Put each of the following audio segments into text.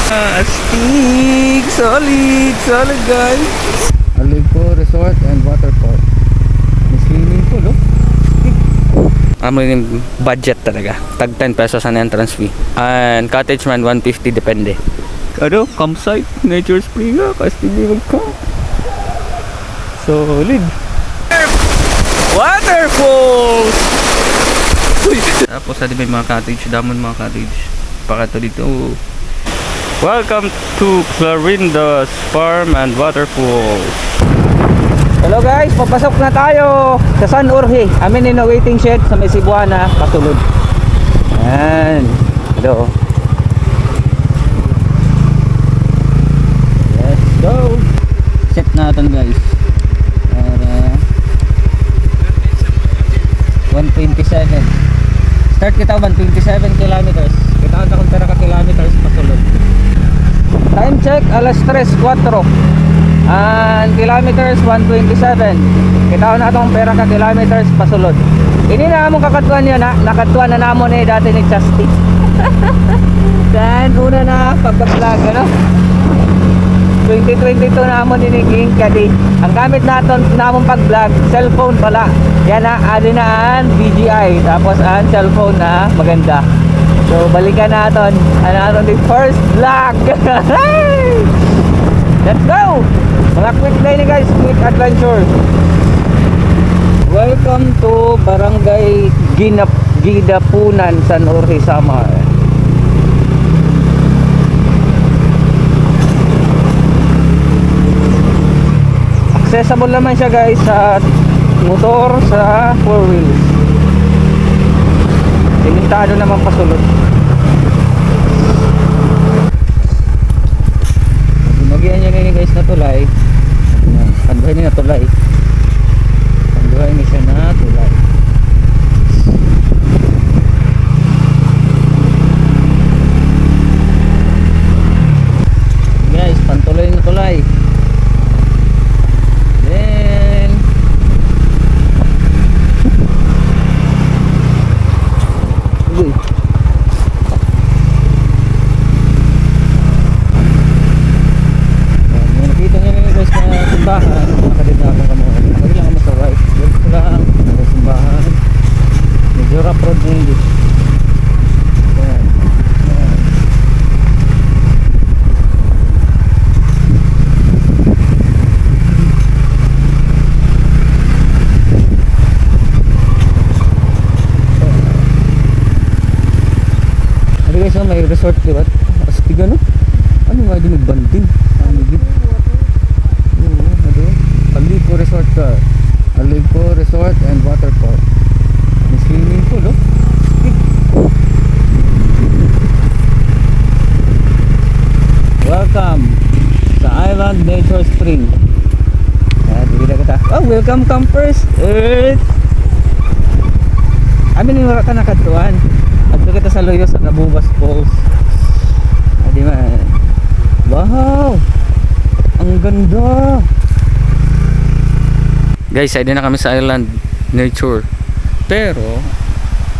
Astig! Solid! Solid guys! Alipo Resort and Water Park. May swimming pool oh. Amo yung budget talaga. Tag 10 pesos ang entrance fee. And cottage man 150 depende. Ano? Campsite, nature spring kasi hindi mag-camp. Solid. Waterfalls! Uy! Tapos sa may mga cottage, damon mga cottage. Pakato dito. Welcome to Clarinda's Farm and Waterfalls. Hello guys, papasok na tayo sa San Jorge. Amin in a waiting shed sa may Cebuana, Pasulod. Ayan. Hello. Let's go. Set natin guys. Para 127. Start kita 127 kilometers. Kita na kung tara ka kilometers Pasulod. Time check alas 3:04. And kilometers 127. Kita na itong pera ka kilometers Pasulod. Ini na among kakatuan yun ha. Nakatuan na namon eh dati ni Chasti. Dan una na pagka-vlog ano. 2022 na amon diniging kadi. Ang gamit naton namon pag-vlog cellphone pala. Yan na adinaan DJI tapos ang cellphone na maganda. So balikan naton ano the first vlog. Let's go! Mga quick day ni guys, quick adventure. Welcome to Barangay Gidapunan, San Jorge, Samar. Accessible naman siya guys sa motor, sa 4 wheels. Limitado naman Pasulod. Magian niya ngayon guys na tulay. Panduhay niya na tulay. Panduhay niya siya na tulay. Guys, pantuloy na tulay. Then uy. Simbahan, nakadidala ka mo. Lagi lang mo sa right. Dito lang, may simbahan. Medyo rough road na yun. Yan. Yan. Ano guys, may resort diba? Astig ano? Ano nga din nagbanding? Ano din? Alipo Resort ka. Alipo Resort and Water Park. May swimming pool oh. Welcome sa Island Nature Spring. Dito kita. Oh, welcome campers. Amin yung ka nakatuan. Adto kita sa Loyo sa Cabubas Falls. Di man. Wow. Ang ganda. Guys, ay din na kami sa Island Nature. Pero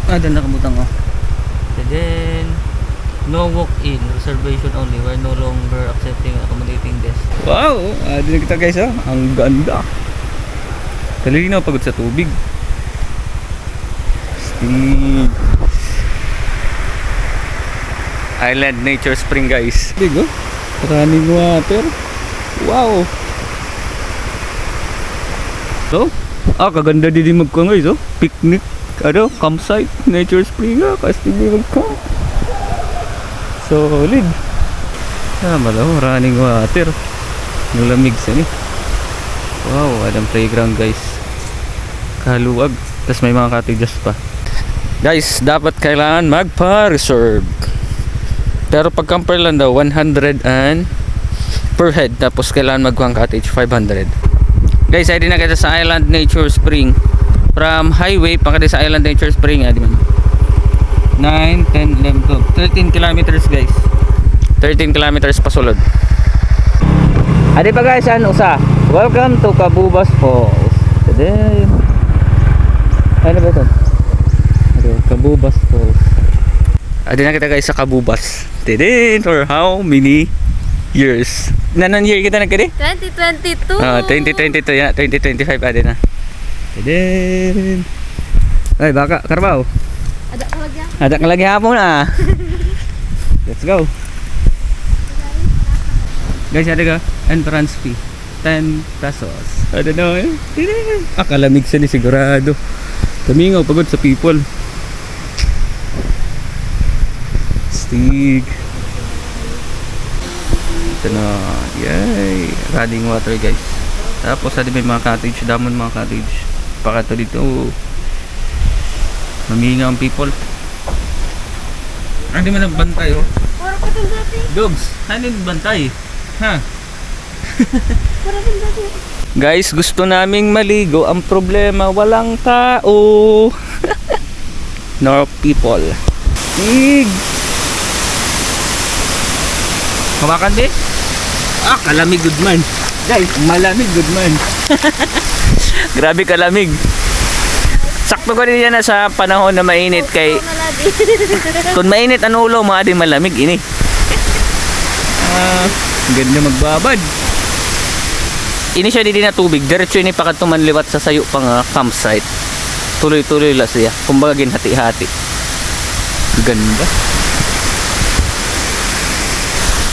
doon nakabutang oh. And then no walk-in, reservation only. We're no longer accepting accommodating guests. Wow! Din kita guys oh. Ang ganda. Talino pagod sa tubig. Stig. Island Nature Spring guys. Big oh. Running water. Wow! So, kaganda din magkuha guys oh. Picnic, ano, campsite, nature spring kasi hindi magkuha. Solid. Malaw, running water. Nulamig sa ni. Wow, adang playground guys. Kaluwag. Tapos may mga cottages pa. Guys, dapat kailangan magpa-reserve. Pero pag camper lang daw, 100 and per head. Tapos kailangan magkuha cottage, 500. Guys, ay din na kita sa Island Nature Spring. From highway, pagkada sa Island Nature Spring, di ba? 9, 10, 11, 12, 13 kilometers guys. 13 kilometers Pasulod. Adi pa guys, usa. Welcome to Cabubas Falls. Today. Ano ba ito? Cabubas Falls. Adi na kita guys sa Kabubas. Tidin for how many years? Nanon year kita nagkadi? 2022. 2022 ya, 2025 adi na. Tidin. Ay baka karbaw. Ada ka lagi. Ada ka lagi hapon na. Let's go. Guys, ada ka entrance fee. 10 pesos. I don't know eh. Akalamig siya ni sigurado. Kamingaw pagod sa people. Stig. Ito na. Yay. Running water guys. Tapos ada may mga cottage. Damon mga cottage. Pakato dito. Mamingaw ang people. Hindi man nagbantay oh. Para pa din dati. Dogs, ano nagbantay? Ha? Para din dati. Guys, gusto naming maligo. Ang problema, walang tao. No people. Ig! Hawakan din? Ah, kalamig good man. Guys, malamig good man. Grabe kalamig. Sakto ka rin yan na sa panahon na mainit kay... Kung mainit ang ulo, mga di malamig ini. Ganda magbabad. Ini siya di na tubig. Diretso ini pakatuman liwat sa sayo pang campsite. Tuloy-tuloy lang siya. Kumbaga ginhati-hati. Ganda.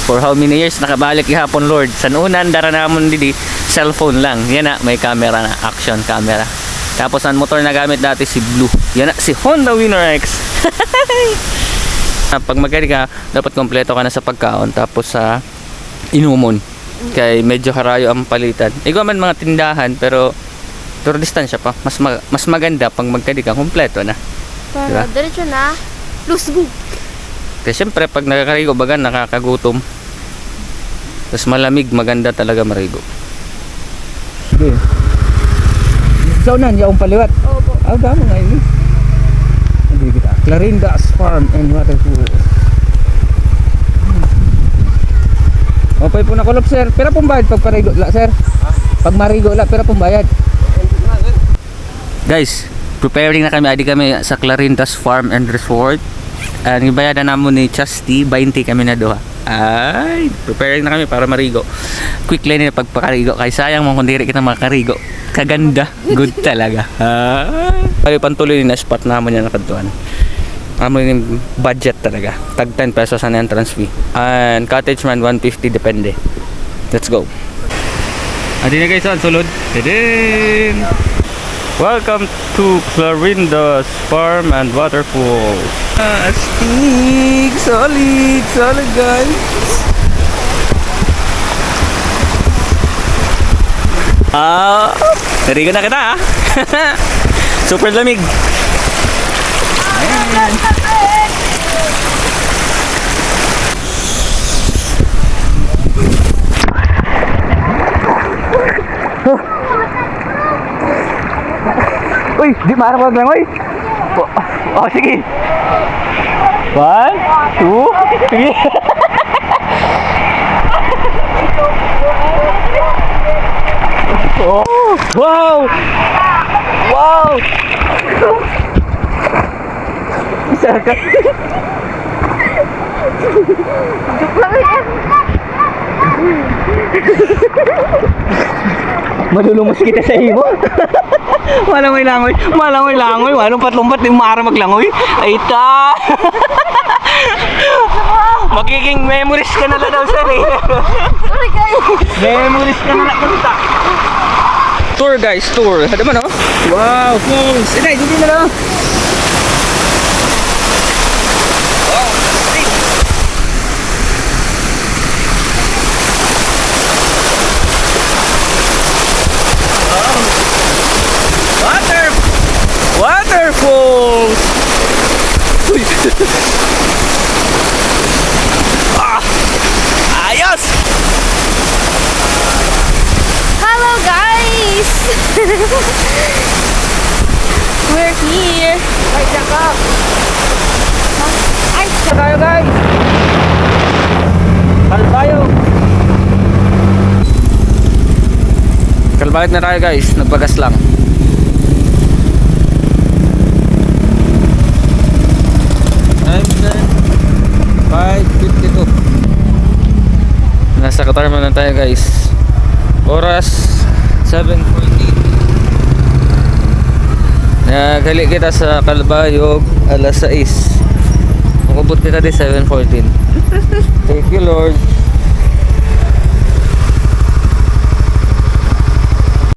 For how many years nakabalik ihapon Lord? Sa unan dara namon didi cellphone lang. Yan na may camera na, action camera. Tapos ang motor na gamit dati si Blue. Yan na si Honda Winner X. Pag magkari ka, dapat kompleto ka na sa pagkaon tapos sa inumon. Kaya medyo harayo ang palitan. Ikaw man mga tindahan pero tour distansya pa. Mas maganda pag magkari ka, kompleto na. Para Diba? diretso na. Lusgo. Kasi syempre pag nakakarigo baga nakakagutom. Tapos malamig, maganda talaga marigo. Sige. Saunan, yaong paliwat. Opo. Damo nga ini. Hindi kita. Clarinda's Farm and Waterfall. Okay po na kulop sir. Pero pong bayad pag parigo la sir. Pag marigo la, pero pong bayad. Guys, preparing na kami. Adi kami sa Clarinda's Farm and Resort. Ang ibayadan namon ni Chasti, 20 kami na doha. Ay, preparing na kami para marigo. Quick lane na pagpakarigo. Kay sayang mo kung diri kita makarigo. Kaganda, good talaga. Ay, pantuloy na spot naman yan nakatuan. Amo yung budget talaga. Tag 10 pesos ang entrance fee. And cottage man 150 depende. Let's go. Adi na guys, sulod. Din. Welcome to Clarinda's Farm and Waterfall. Astig, solid guys. Narigo na kita ah. Super lamig. Ayan. Uy, di marah ko lang, uy. Oh, sige. 1, 2, sige. Oh, wow! Wow! Isa ka. Malulumos kita sa imo. Malangoy langoy, walang patlumpat di mara maglangoy. Ay ta. Magiging memories ka na lang daw sir eh. Sorry guys. Memories ka na lang punta. Tour guys, tour. Ada man oh. Wow, falls. Inay, dito na lang. Wow, sweet. Waterfalls. Uy. Ayos. Hello guys. We're here. Ay, saka. Ay, Saan tayo guys? Kalbayog na tayo guys. Nagbagas lang. na tayo guys. Oras 7:14. Nagali kita sa Calbayog alas 6. Makubot kita di 7:14. Thank you Lord.